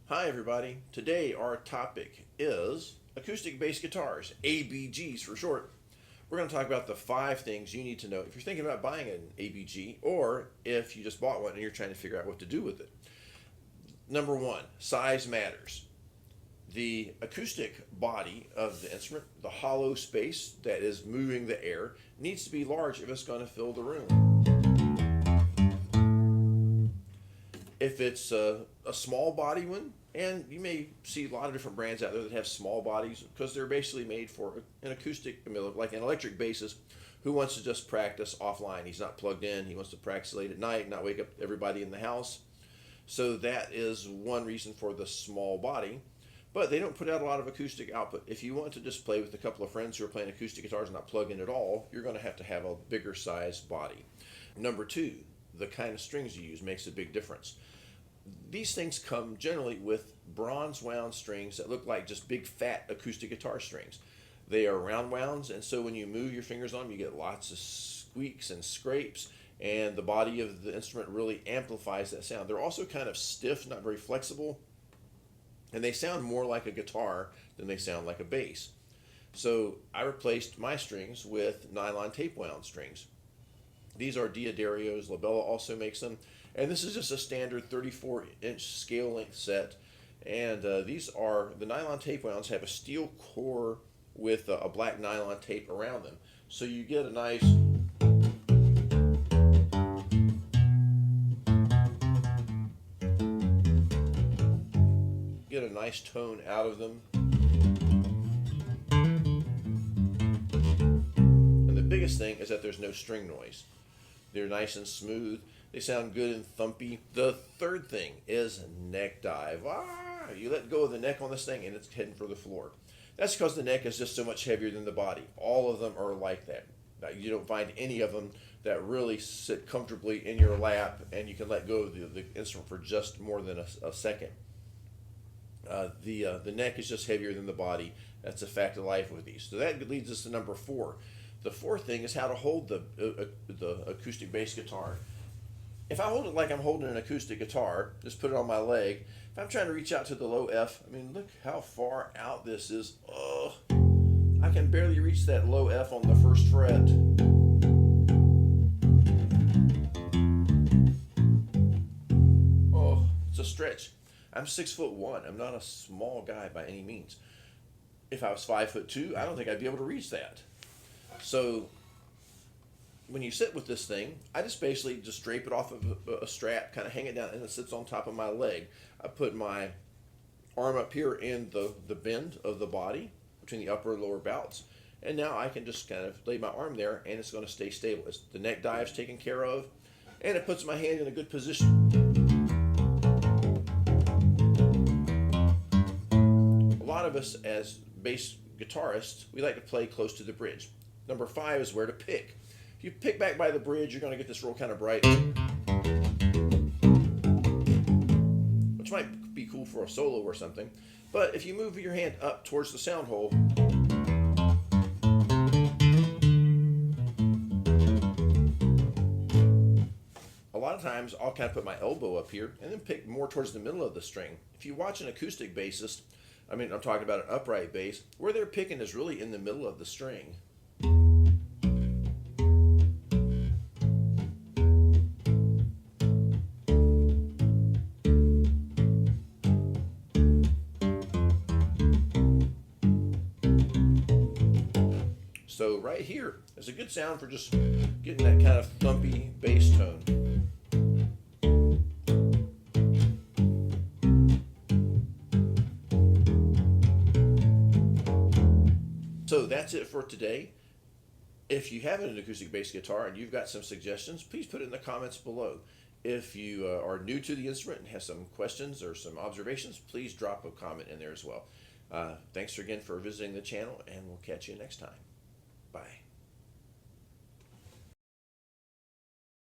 Hi everybody, today our topic is acoustic bass guitars, ABGs for short. We're going to talk about the 5 things you need to know if you're thinking about buying an ABG or if you just bought one and you're trying to figure out what to do with it. Number 1, size matters. The acoustic body of the instrument, the hollow space that is moving the air, needs to be large if it's going to fill the room. If it's a small body one, and you may see a lot of different brands out there that have small bodies because they're basically made for an acoustic, like an electric bassist who wants to just practice offline. He's not plugged in. He wants to practice late at night, not wake up everybody in the house. So that is one reason for the small body. But they don't put out a lot of acoustic output. If you want to just play with a couple of friends who are playing acoustic guitars and not plug in at all, you're going to have a bigger size body. Number 2, the kind of strings you use makes a big difference. These things come generally with bronze wound strings that look like just big fat acoustic guitar strings. They are round wounds, and so when you move your fingers on them, you get lots of squeaks and scrapes, and the body of the instrument really amplifies that sound. They're also kind of stiff, not very flexible, and they sound more like a guitar than they sound like a bass. So I replaced my strings with nylon tape wound strings. These are Diodario's. Labella also makes them. And this is just a standard 34-inch scale length set. And the nylon tape wounds have a steel core with a black nylon tape around them. So you get a nice tone out of them. And the biggest thing is that there's no string noise. They're nice and smooth. They sound good and thumpy. The third thing is neck dive. You let go of the neck on this thing and it's heading for the floor. That's because the neck is just so much heavier than the body. All of them are like that. Now, you don't find any of them that really sit comfortably in your lap and you can let go of the instrument for just more than a second. The neck is just heavier than the body. That's a fact of life with these. So that leads us to number 4. The fourth thing is how to hold the acoustic bass guitar. If I hold it like I'm holding an acoustic guitar, just put it on my leg. If I'm trying to reach out to the low F, I mean, look how far out this is. Ugh. I can barely reach that low F on the first fret. Oh, it's a stretch. I'm 6'1". I'm not a small guy by any means. If I was 5'2", I don't think I'd be able to reach that. So when you sit with this thing, I just basically just drape it off of a strap, kind of hang it down, and it sits on top of my leg. I put my arm up here in the bend of the body between the upper and lower bouts, and now I can just kind of lay my arm there, and it's going to stay stable. The neck dive's taken care of, and it puts my hand in a good position. A lot of us as bass guitarists, we like to play close to the bridge. Number 5 is where to pick. If you pick back by the bridge, you're going to get this real kind of bright, which might be cool for a solo or something. But if you move your hand up towards the sound hole, a lot of times I'll kind of put my elbow up here and then pick more towards the middle of the string. If you watch an acoustic bassist, I'm talking about an upright bass, where they're picking is really in the middle of the string. So right here is a good sound for just getting that kind of thumpy bass tone. So that's it for today. If you have an acoustic bass guitar and you've got some suggestions, please put it in the comments below. If you are new to the instrument and have some questions or some observations, please drop a comment in there as well. Thanks again for visiting the channel, and we'll catch you next time. Bye.